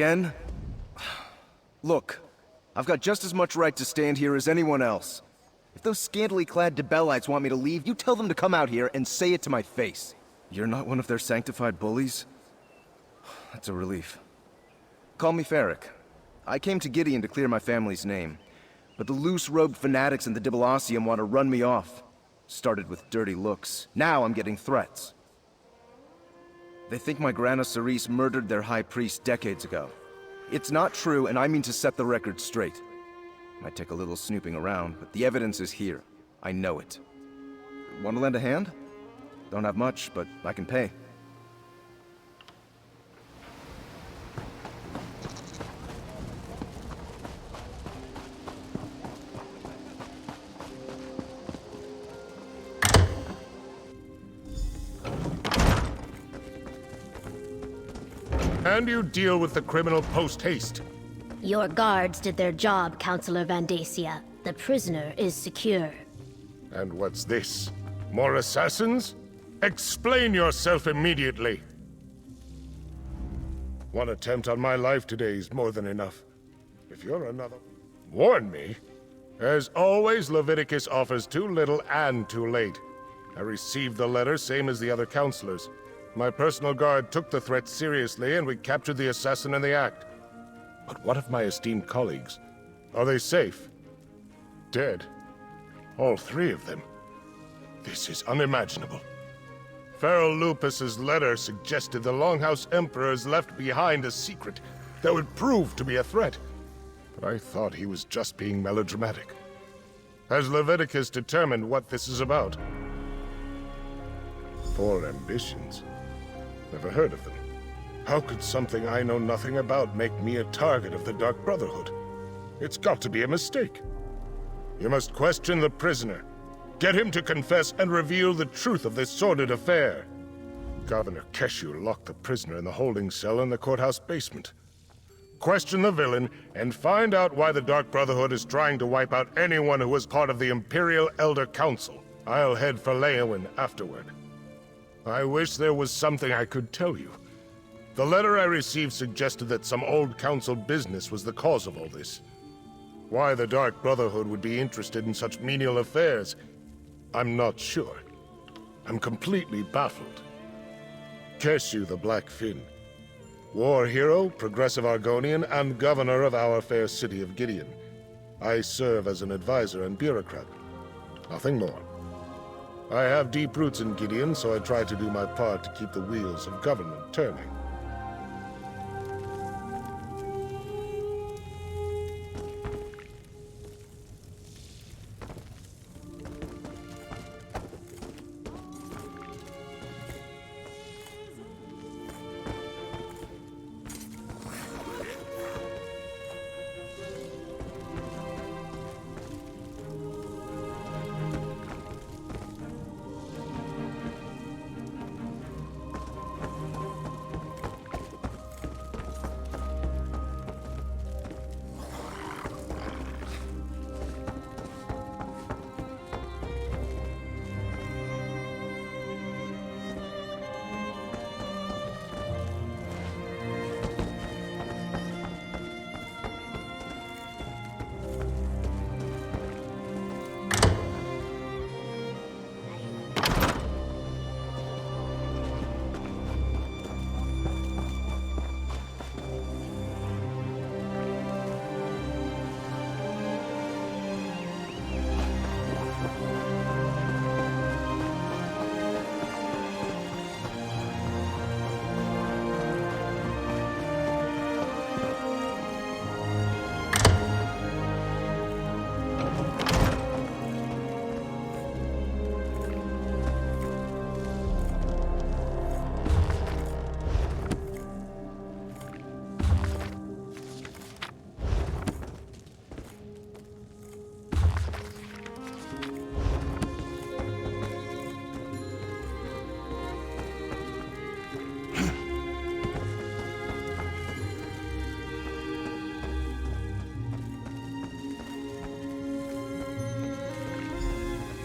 Again? Look, I've got just as much right to stand here as anyone else. If those scantily clad Debellites want me to leave, you tell them to come out here and say it to my face. You're not one of their sanctified bullies? That's a relief. Call me Ferric. I came to Gideon to clear my family's name, but the loose-robed fanatics in the Dibalacium want to run me off. Started with dirty looks. Now I'm getting threats. They think my Grana Cerise murdered their high priest decades ago. It's not true, and I mean to set the record straight. Might take a little snooping around, but the evidence is here. I know it. Want to lend a hand? Don't have much, but I can pay. And you deal with the criminal post-haste. Your guards did their job, Councillor Vandacia. The prisoner is secure. And what's this? More assassins? Explain yourself immediately. One attempt on my life today is more than enough. If you're another... Warn me? As always, Leviticus offers too little and too late. I received the letter, same as the other counselors. My personal guard took the threat seriously, and we captured the assassin in the act. But what of my esteemed colleagues? Are they safe? Dead? All three of them? This is unimaginable. Feral Lupus's letter suggested the Longhouse Emperors left behind a secret that would prove to be a threat. But I thought he was just being melodramatic. Has Leviticus determined what this is about? Four ambitions. Never heard of them. How could something I know nothing about make me a target of the Dark Brotherhood? It's got to be a mistake. You must question the prisoner. Get him to confess and reveal the truth of this sordid affair. Governor Keshu locked the prisoner in the holding cell in the courthouse basement. Question the villain and find out why the Dark Brotherhood is trying to wipe out anyone who was part of the Imperial Elder Council. I'll head for Leowin afterward. I wish there was something I could tell you. The letter I received suggested that some old council business was the cause of all this. Why the Dark Brotherhood would be interested in such menial affairs, I'm not sure. I'm completely baffled. Keshu the Black Fin. War hero, progressive Argonian, and governor of our fair city of Gideon. I serve as an advisor and bureaucrat. Nothing more. I have deep roots in Gideon, so I try to do my part to keep the wheels of government turning.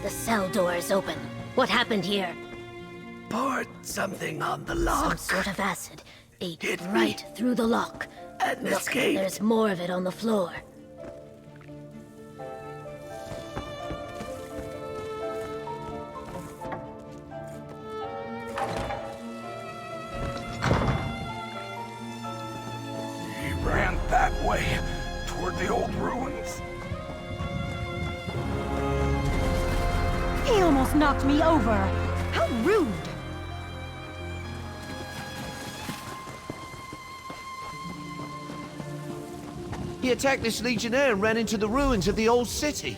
The cell door is open. What happened here? Poured something on the lock. Some sort of acid ate Hit me. right through the lock. And Look, escaped. there's more of it on the floor. He ran that way, toward the old ruins. He almost knocked me over. How rude! He attacked this legionnaire and ran into the ruins of the old city.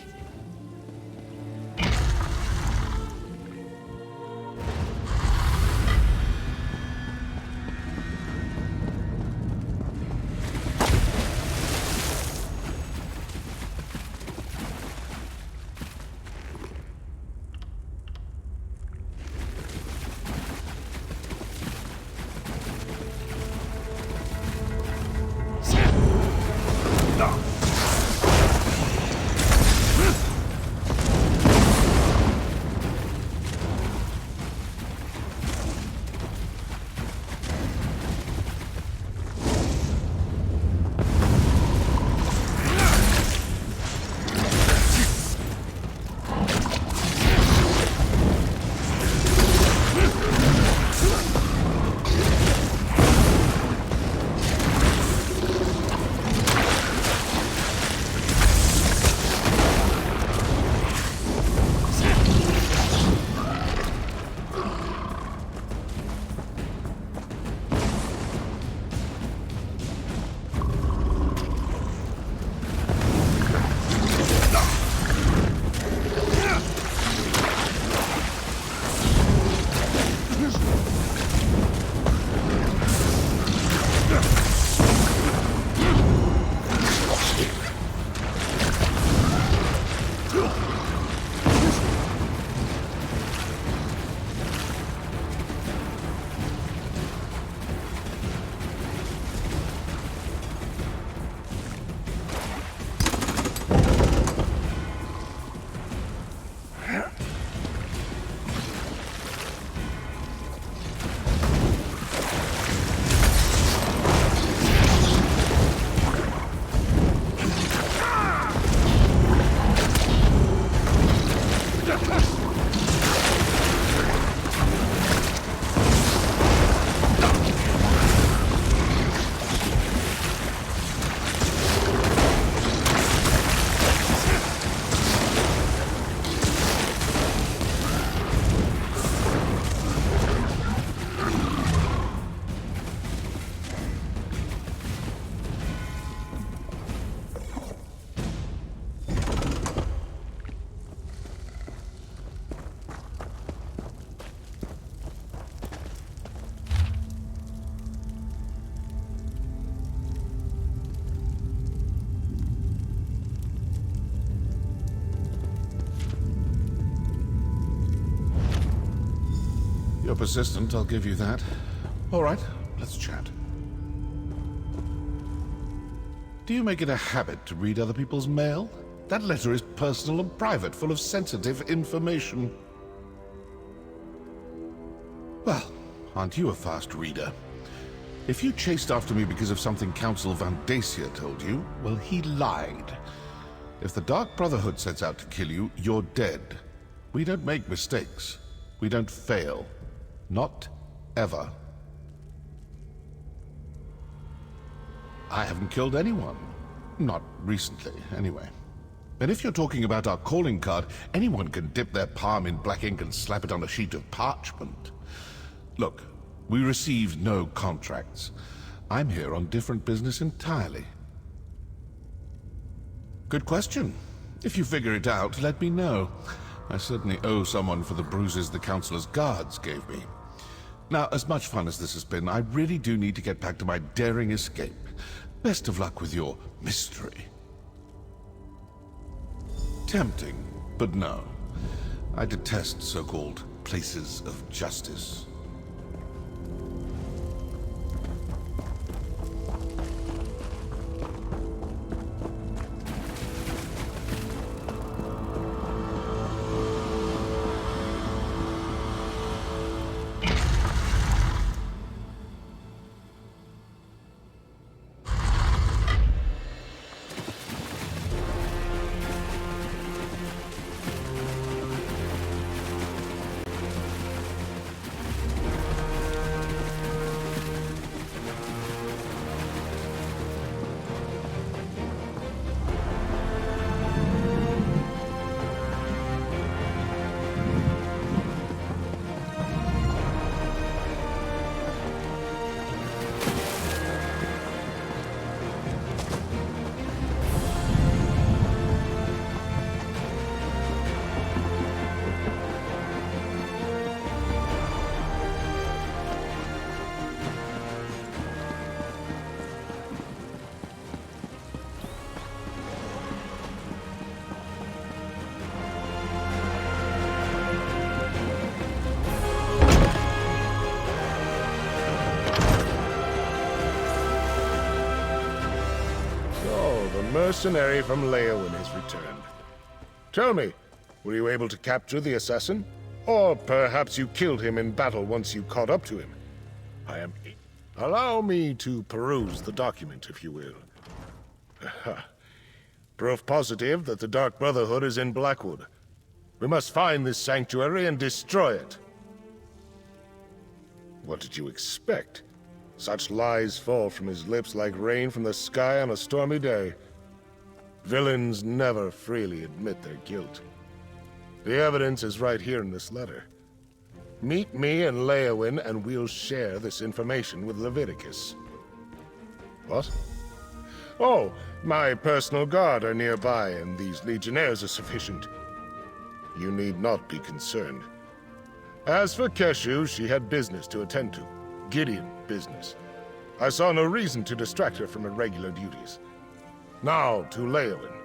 You're persistent, I'll give you that. All right, let's chat. Do you make it a habit to read other people's mail? That letter is personal and private, full of sensitive information. Well, aren't you a fast reader? If you chased after me because of something Council Van Dacia told you, well, he lied. If the Dark Brotherhood sets out to kill you, you're dead. We don't make mistakes. We don't fail. Not ever. I haven't killed anyone. Not recently, anyway. And if you're talking about our calling card, anyone can dip their palm in black ink and slap it on a sheet of parchment. Look, we receive no contracts. I'm here on different business entirely. Good question. If you figure it out, let me know. I certainly owe someone for the bruises the Councilor's guards gave me. Now, as much fun as this has been, I really do need to get back to my daring escape. Best of luck with your mystery. Tempting, but no. I detest so-called places of justice. Mercenary from Leowin has returned. Tell me, were you able to capture the assassin? Or perhaps you killed him in battle once you caught up to him? Allow me to peruse the document, if you will. Proof positive that the Dark Brotherhood is in Blackwood. We must find this sanctuary and destroy it. What did you expect? Such lies fall from his lips like rain from the sky on a stormy day. Villains never freely admit their guilt. The evidence is right here in this letter. Meet me in Leowin and we'll share this information with Leviticus. What? Oh, my personal guard are nearby and these legionnaires are sufficient. You need not be concerned. As for Keshu, she had business to attend to. Gideon business. I saw no reason to distract her from her regular duties. Now to Leowin.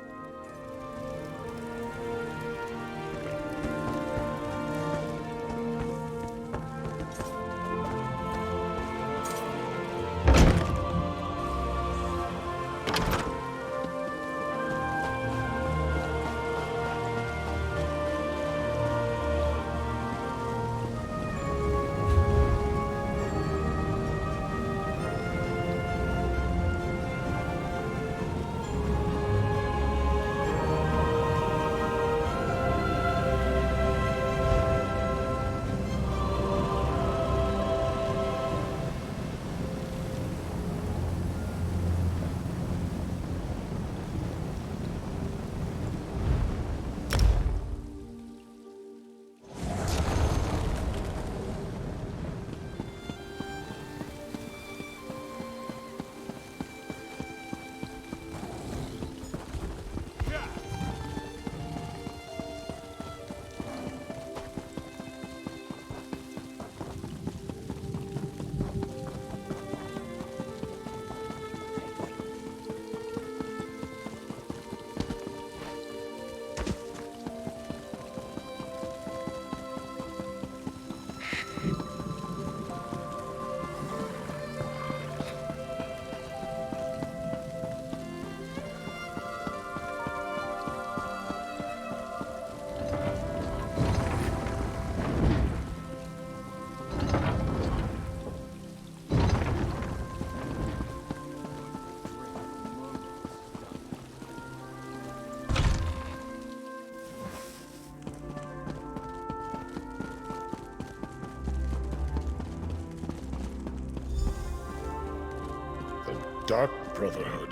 Dark Brotherhood.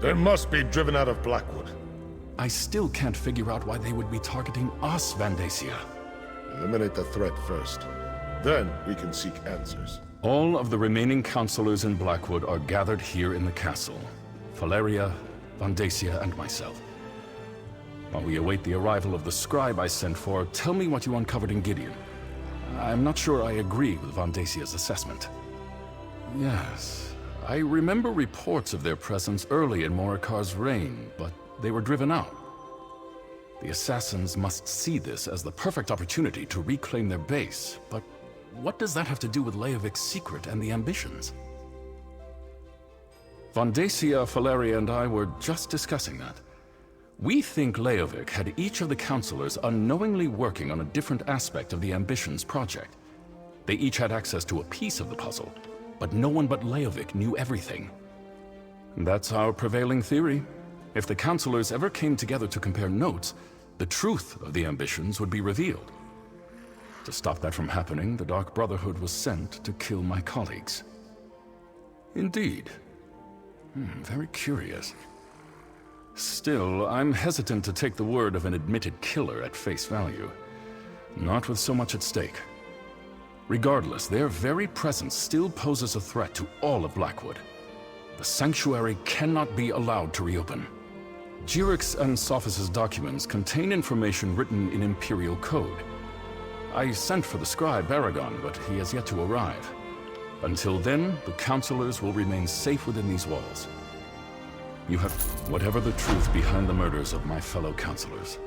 They must be driven out of Blackwood. I still can't figure out why they would be targeting us, Vandacia. Eliminate the threat first. Then we can seek answers. All of the remaining counselors in Blackwood are gathered here in the castle. Valeria, Vandacia, and myself. While we await the arrival of the scribe I sent for, tell me what you uncovered in Gideon. I'm not sure I agree with Vandacia's assessment. Yes, I remember reports of their presence early in Morikar's reign, but they were driven out. The assassins must see this as the perfect opportunity to reclaim their base, but what does that have to do with Leovic's secret and the ambitions? Vandacia, Valeria, and I were just discussing that. We think Leovic had each of the counselors unknowingly working on a different aspect of the Ambitions project. They each had access to a piece of the puzzle, but no one but Leovic knew everything. That's our prevailing theory. If the counselors ever came together to compare notes, the truth of the Ambitions would be revealed. To stop that from happening, the Dark Brotherhood was sent to kill my colleagues. Indeed. Very curious. Still, I'm hesitant to take the word of an admitted killer at face value. Not with so much at stake. Regardless, their very presence still poses a threat to all of Blackwood. The Sanctuary cannot be allowed to reopen. Jirix and Sophis' documents contain information written in Imperial code. I sent for the scribe Aragon, but he has yet to arrive. Until then, the counselors will remain safe within these walls. You have whatever the truth behind the murders of my fellow counselors.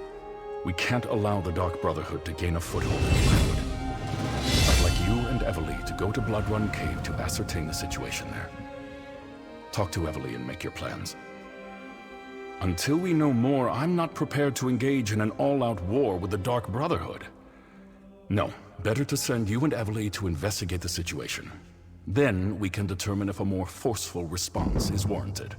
We can't allow the Dark Brotherhood to gain a foothold in Blackwood. I'd like you and Evely to go to Bloodrun Cave to ascertain the situation there. Talk to Evely and make your plans. Until we know more, I'm not prepared to engage in an all-out war with the Dark Brotherhood. No, better to send you and Evely to investigate the situation. Then we can determine if a more forceful response is warranted.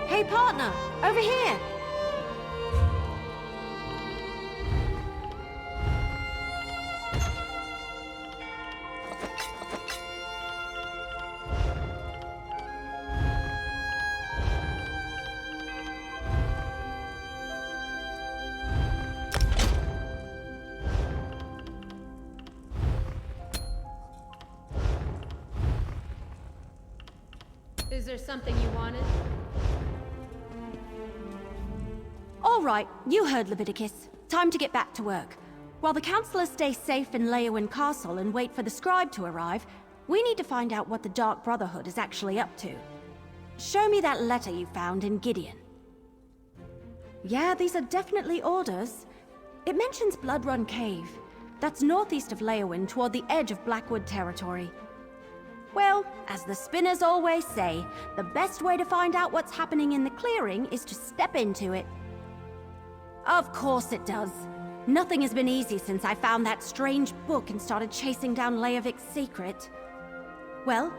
Hey, partner! Over here! Is there something you wanted? All right, you heard Leviticus. Time to get back to work. While the counselors stay safe in Leowin Castle and wait for the scribe to arrive, we need to find out what the Dark Brotherhood is actually up to. Show me that letter you found in Gideon. Yeah, these are definitely orders. It mentions Bloodrun Cave. That's northeast of Leowin toward the edge of Blackwood territory. Well, as the spinners always say, the best way to find out what's happening in the clearing is to step into it. Of course it does. Nothing has been easy since I found that strange book and started chasing down Leovic's secret. Well,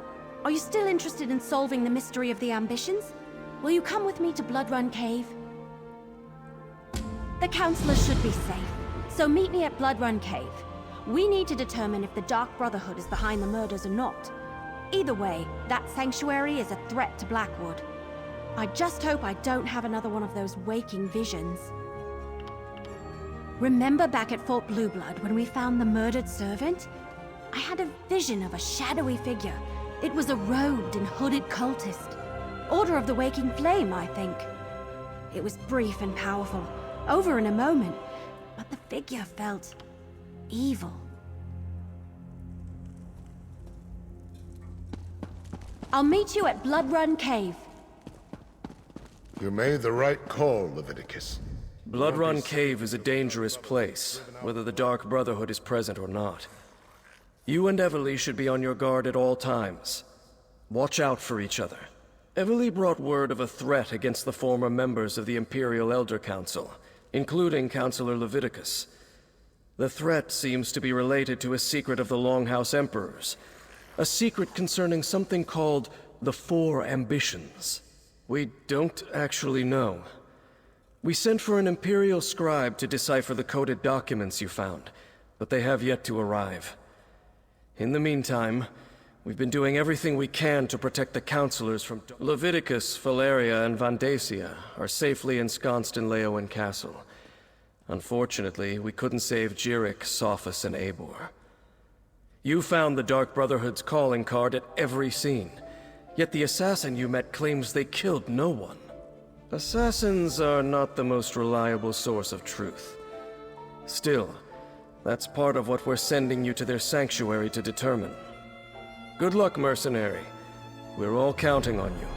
are you still interested in solving the mystery of the Ambitions? Will you come with me to Bloodrun Cave? The counselors should be safe, so meet me at Bloodrun Cave. We need to determine if the Dark Brotherhood is behind the murders or not. Either way, that sanctuary is a threat to Blackwood. I just hope I don't have another one of those waking visions. Remember back at Fort Blueblood when we found the murdered servant? I had a vision of a shadowy figure. It was a robed and hooded cultist. Order of the Waking Flame, I think. It was brief and powerful, over in a moment, but the figure felt evil. I'll meet you at Blood Run Cave. You made the right call, Leviticus. Blood Run Cave is a dangerous place, whether the Dark Brotherhood is present or not. You and Everly should be on your guard at all times. Watch out for each other. Everly brought word of a threat against the former members of the Imperial Elder Council, including Councillor Leviticus. The threat seems to be related to a secret of the Longhouse Emperors, a secret concerning something called the Four Ambitions. We don't actually know. We sent for an Imperial scribe to decipher the coded documents you found, but they have yet to arrive. In the meantime, we've been doing everything we can to protect the councillors from... Leviticus, Valeria, and Vandacia are safely ensconced in Leowen Castle. Unfortunately, we couldn't save Jirik, Sophus, and Eivor. You found the Dark Brotherhood's calling card at every scene, yet the assassin you met claims they killed no one. Assassins are not the most reliable source of truth. Still, that's part of what we're sending you to their sanctuary to determine. Good luck, mercenary. We're all counting on you.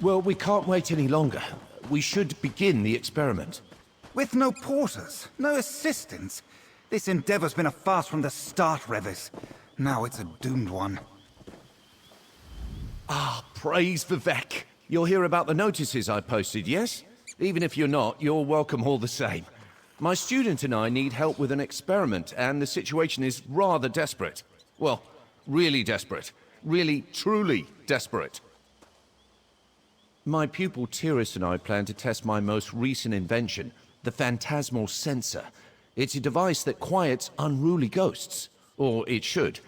Well, we can't wait any longer. We should begin the experiment. With no porters, no assistants. This endeavor's been a farce from the start, Revis. Now it's a doomed one. Ah, praise Vivek. You'll hear about the notices I posted, yes? Even if you're not, you're welcome all the same. My student and I need help with an experiment, and the situation is rather desperate. Well, really desperate. Really, truly desperate. My pupil Tiris and I plan to test my most recent invention, the Phantasmal Sensor. It's a device that quiets unruly ghosts. Or it should.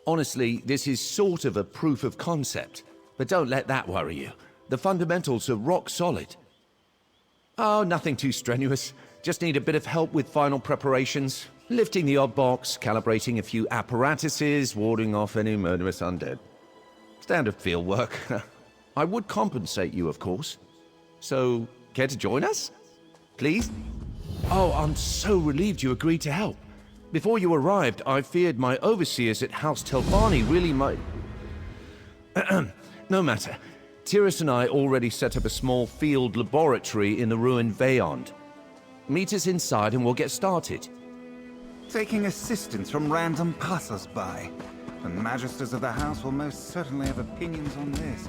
Honestly, this is sort of a proof of concept. But don't let that worry you. The fundamentals are rock solid. Oh, nothing too strenuous. Just need a bit of help with final preparations. Lifting the odd box, calibrating a few apparatuses, warding off any murderous undead. Standard field work. I would compensate you, of course. So, care to join us? Please? Oh, I'm so relieved you agreed to help. Before you arrived, I feared my overseers at House Telvani really might... No matter. Tyrus and I already set up a small field laboratory in the ruined Veyond. Meet us inside and we'll get started. Taking assistance from random passers-by. The magisters of the house will most certainly have opinions on this.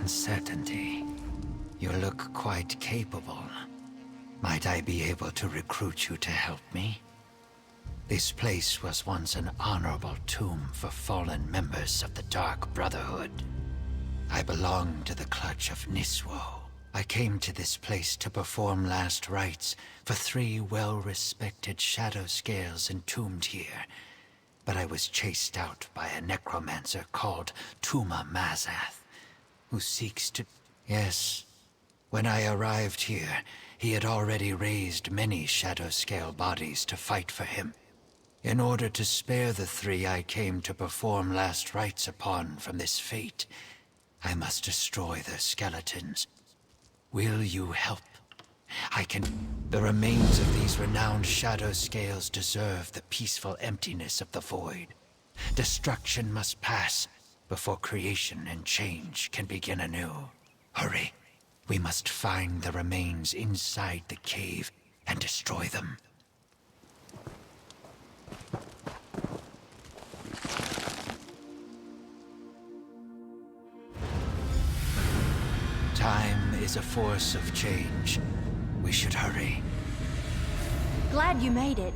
uncertainty. You look quite capable. Might I be able to recruit you to help me? This place was once an honorable tomb for fallen members of the Dark Brotherhood. I belong to the clutch of Niswo. I came to this place to perform last rites for 3 well-respected shadow scales entombed here, but I was chased out by a necromancer called Tuma Mazath, who seeks to... Yes, when I arrived here, he had already raised many shadow scale bodies to fight for him. In order to spare the 3 I came to perform last rites upon from this fate, I must destroy their skeletons. Will you help? The remains of these renowned shadow scales deserve the peaceful emptiness of the void. Destruction must pass before creation and change can begin anew. Hurry. We must find the remains inside the cave and destroy them. Time is a force of change. We should hurry. Glad you made it.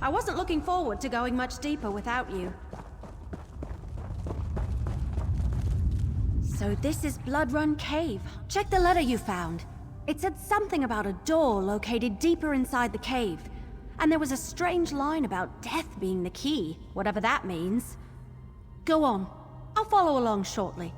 I wasn't looking forward to going much deeper without you. So this is Blood Run Cave. Check the letter you found. It said something about a door located deeper inside the cave. And there was a strange line about death being the key, whatever that means. Go on. I'll follow along shortly.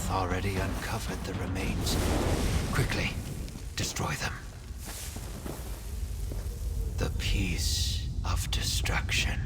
Already uncovered the remains. Quickly, destroy them. The piece of destruction.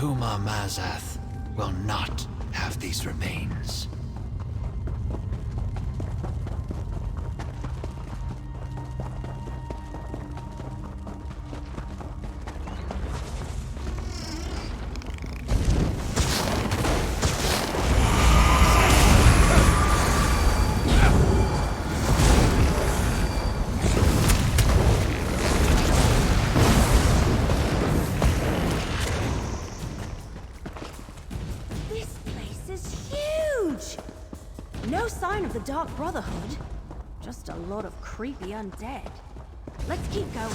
Tuma Mazath will not have these remains. The Dark Brotherhood? Just a lot of creepy undead. Let's keep going.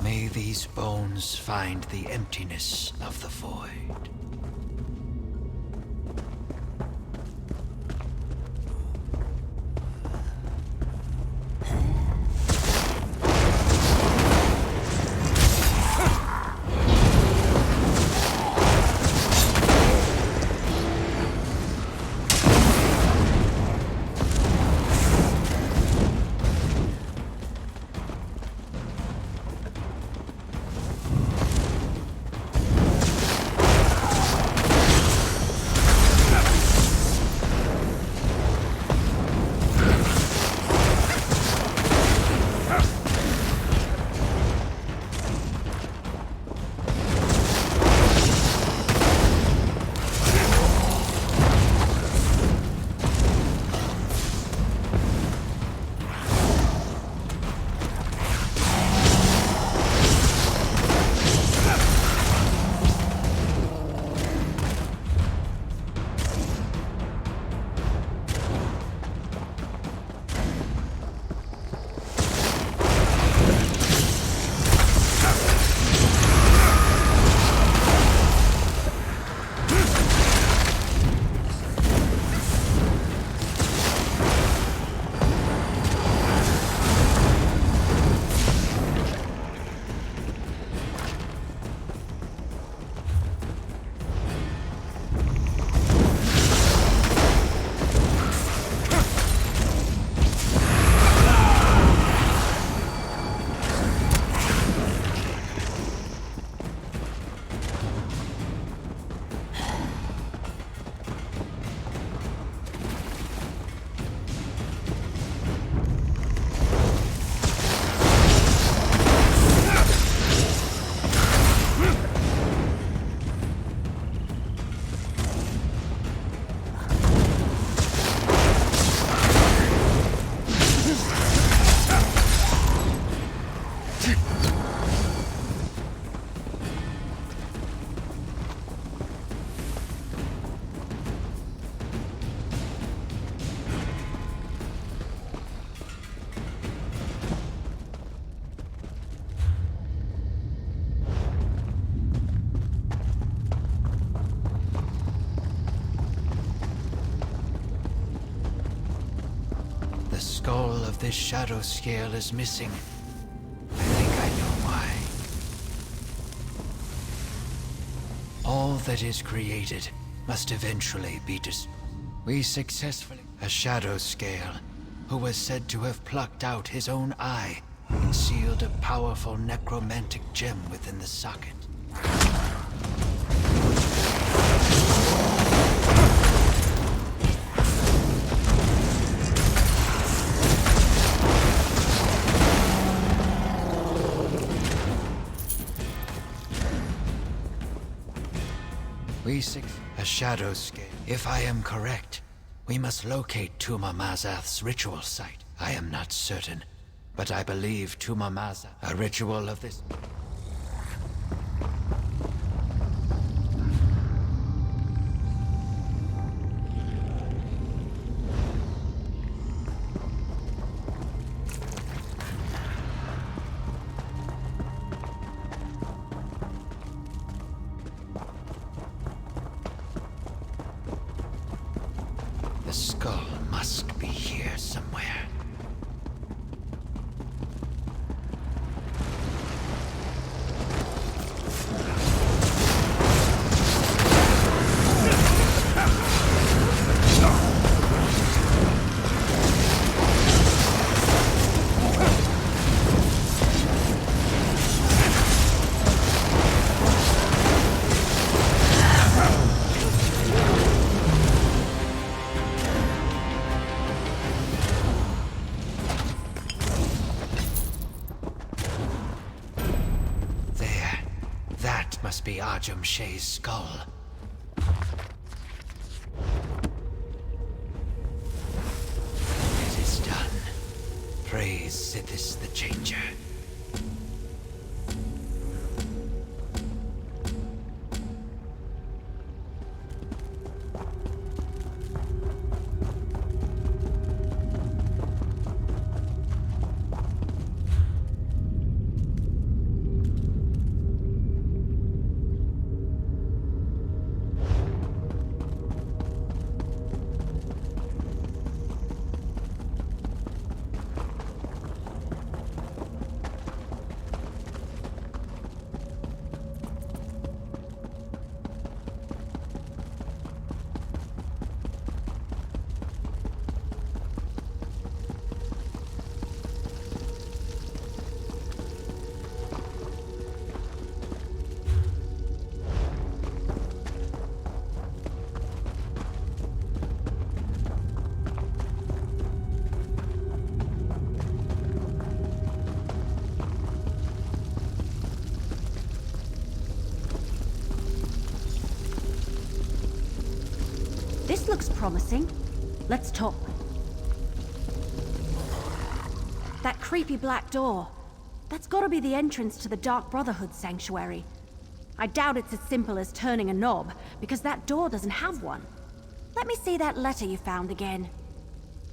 May these bones find the emptiness of the void. Skull of this shadow scale is missing. I think I know why. All that is created must eventually be We successfully... A shadow scale, who was said to have plucked out his own eye, concealed a powerful necromantic gem within the socket. A shadow scale. If I am correct, we must locate Tuma Mazath's ritual site. I am not certain, but I believe Tuma Mazath, a ritual of this... The skull must be here somewhere. Must be Arjum Shay's skull. It is done. Praise Sithis the Changer. This looks promising. Let's talk. That creepy black door. That's gotta be the entrance to the Dark Brotherhood sanctuary. I doubt it's as simple as turning a knob, because that door doesn't have one. Let me see that letter you found again.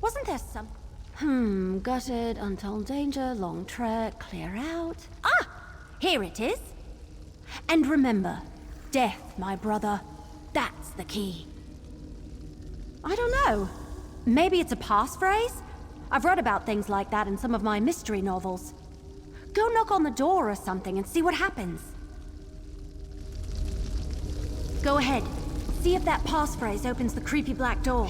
Wasn't there some... gutted, untold danger, long trek, clear out... Ah! Here it is! And remember, death, my brother, that's the key. I don't know. Maybe it's a passphrase? I've read about things like that in some of my mystery novels. Go knock on the door or something and see what happens. Go ahead. See if that passphrase opens the creepy black door.